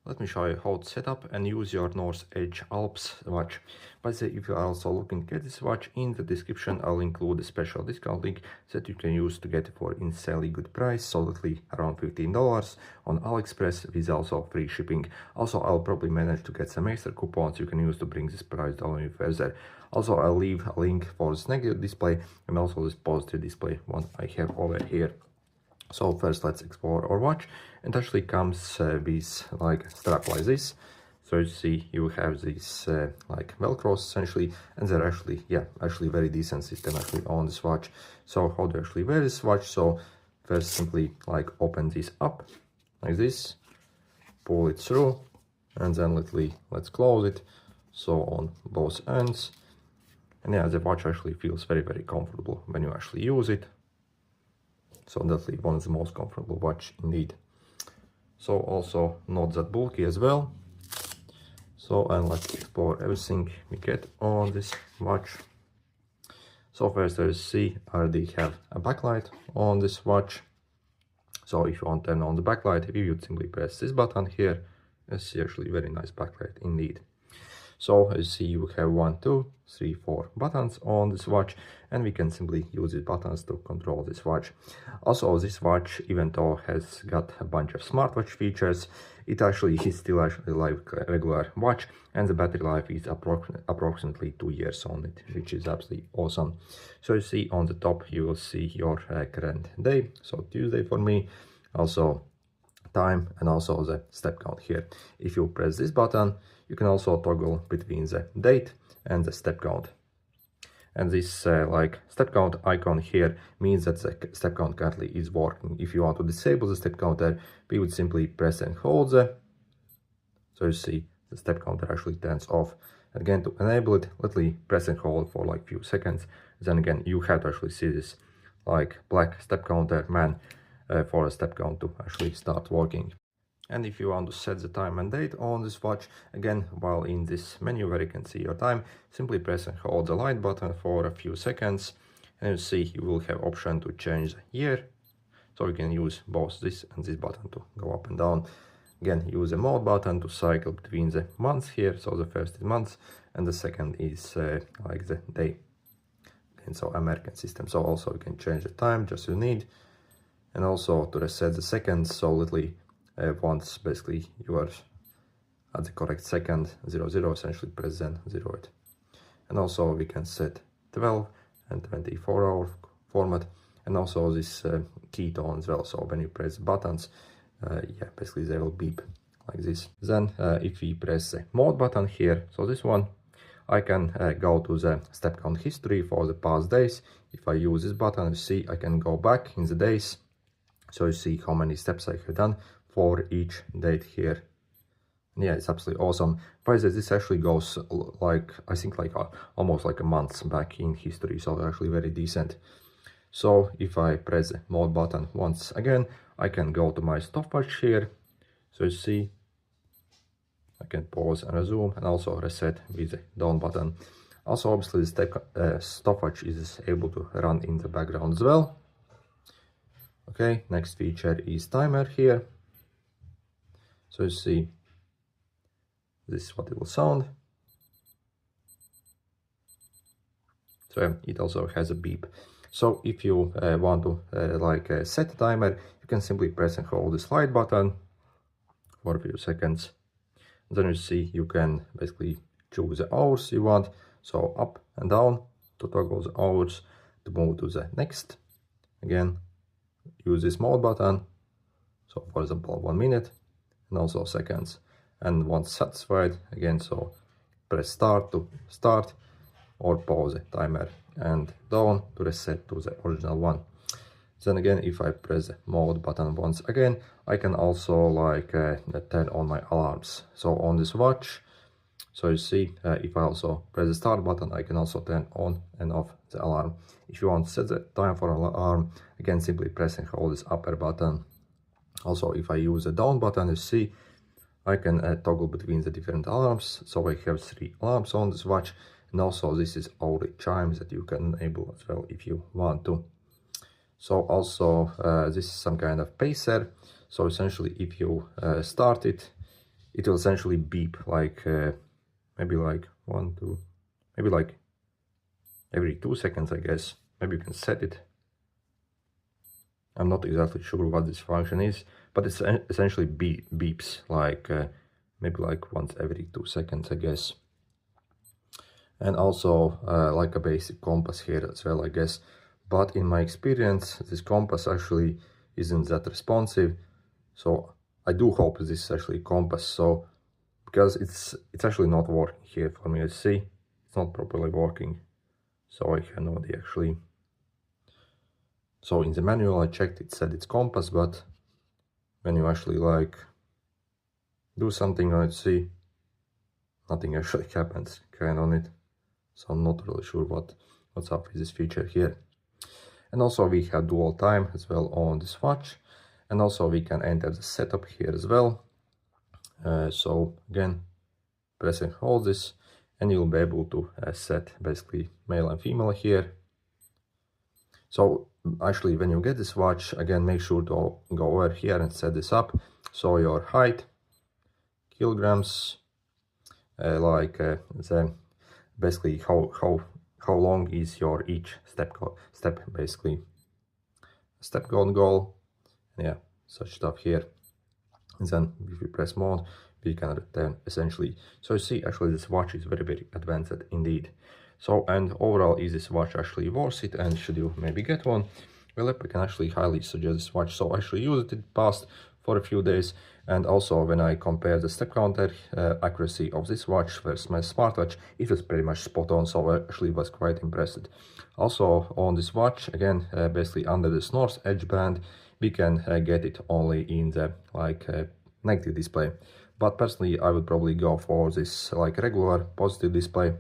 Let me show you how to set up and use your North Edge Alps watch. By the way, if you are also looking to get this watch, in the description I'll include a special discount link that you can use to get it for insanely good price, solidly around $15 on AliExpress with also free shipping. Also, I'll probably manage to get some extra coupons you can use to bring this price down even further. Also, I'll leave a link for this negative display and also this positive display one I have over here. So first let's explore our watch. It actually comes with like a strap like this. So you see you have these like velcros essentially, and they're actually very decent system actually on this watch. So how do you actually wear this watch? So first simply like open this up like this, pull it through, and then let's close it. So on both ends. And yeah, the watch actually feels very comfortable when you actually use it. So definitely one of the most comfortable watch indeed. So also not that bulky as well. So and let's explore everything we get on this watch. So first as you see, I already have a backlight on this watch. So if you want to turn on the backlight, you would simply press this button here. You see actually very nice backlight indeed. So as you see, you have 1, 2, 3, 4 buttons on this watch, and we can simply use these buttons to control this watch. Also, this watch, even though has got a bunch of smartwatch features, it actually is still actually like a regular watch, and the battery life is approximately 2 years on it, which is absolutely awesome. So you see on the top, you will see your current day, so Tuesday for me, also time, and also the step count here. If you press this button, you can also toggle between the date and the step count. And this like step count icon here means that the step count currently is working. If you want to disable the step counter, we would simply press and hold the, so you see the step counter actually turns off. Again, to enable it, let me press and hold for like few seconds. Then again, you have to actually see this like black step counter man for a step count to actually start working. And if you want to set the time and date on this watch, again, while in this menu where you can see your time, simply press and hold the light button for a few seconds, and you see you will have option to change the year. So you can use both this and this button to go up and down. Again, use the mode button to cycle between the months here. So the first is months and the second is like the day. And so American system. So also you can change the time just as you need. And also to reset the seconds, so literally once basically you are at the correct second, 00, essentially press then 0 it. And also we can set 12 and 24-hour format, and also this key tone as well. So when you press buttons, yeah, basically they will beep like this. Then if we press the mode button here, so this one, I can go to the step count history for the past days. If I use this button, you see I can go back in the days. So you see how many steps I have done for each date here. And yeah, it's absolutely awesome. By the way, this actually goes like, I think like almost like a month back in history. So actually very decent. So if I press the mode button once again, I can go to my stopwatch here. So you see, I can pause and resume, and also reset with the down button. Also, obviously, the stopwatch is able to run in the background as well. Okay, next feature is timer here. So you see, this is what it will sound. So it also has a beep. So if you want to set a timer, you can simply press and hold the slide button for a few seconds. Then you see you can basically choose the hours you want. So up and down to toggle the hours, to move to the next. Again, use this mode button. So for example, 1 minute, and also seconds. And once satisfied, again, so press start to start, or pause the timer and down to reset to the original one. Then again, if I press the mode button once again, I can also like turn on my alarms. So on this watch, so you see, if I also press the start button, I can also turn on and off the alarm. If you want to set the time for an alarm, again, simply press and hold this upper button. Also, if I use the down button, you see, I can toggle between the different alarms. So I have 3 alarms on this watch, and also this is all the chimes that you can enable as well if you want to. So also this is some kind of pacer. So essentially, if you start it, it will essentially beep like maybe like 1, 2, maybe like every 2 seconds, I guess. Maybe you can set it. I'm not exactly sure what this function is, but it's essentially beeps like maybe like once every 2 seconds, I guess. And also like a basic compass here as well, I guess. But in my experience, this compass actually isn't that responsive. So I do hope this is actually a compass. So because it's actually not working here for me, you see, it's not properly working. So I have no idea actually. So in the manual I checked, it said it's compass, but when you actually like do something on it, see, nothing actually happens kind on it. So I'm not really sure what's up with this feature here. And also we have dual time as well on this watch. And also we can enter the setup here as well. So again, press and hold this, and you'll be able to set basically male and female here. So actually when you get this watch, again, make sure to go over here and set this up. So your height, kilograms, basically how long is your each step basically step goal, yeah, such stuff here. And then if you press mode, we can return essentially. So you see, actually this watch is very advanced indeed. So, and overall, is this watch actually worth it, and should you maybe get one? Well, I can actually highly suggest this watch. So I actually used it in the past for a few days, and also when I compare the step counter accuracy of this watch versus my smartwatch, it was pretty much spot on. So I actually was quite impressed. Also on this watch, again, basically under this North Edge brand, we can get it only in the negative display. But personally, I would probably go for this like regular positive display,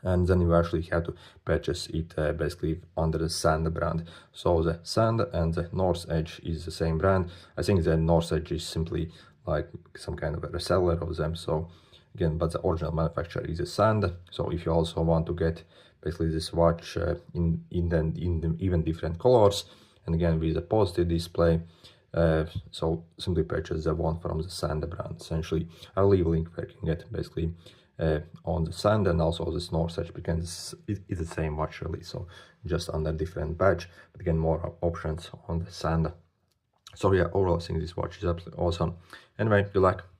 and then you actually have to purchase it basically under the Sand brand. So the Sand and the North Edge is the same brand. I think the North Edge is simply like some kind of a reseller of them. So again, but the original manufacturer is the Sand. So if you also want to get basically this watch in even different colors, and again with a positive display, so simply purchase the one from the Sand brand. Essentially, I'll leave a link where you can get basically on the Sand and also this North Edge, because it's the same watch really, so just under different badge, but again more options on the Sand. So yeah, overall I think this watch is absolutely awesome. Anyway, good luck.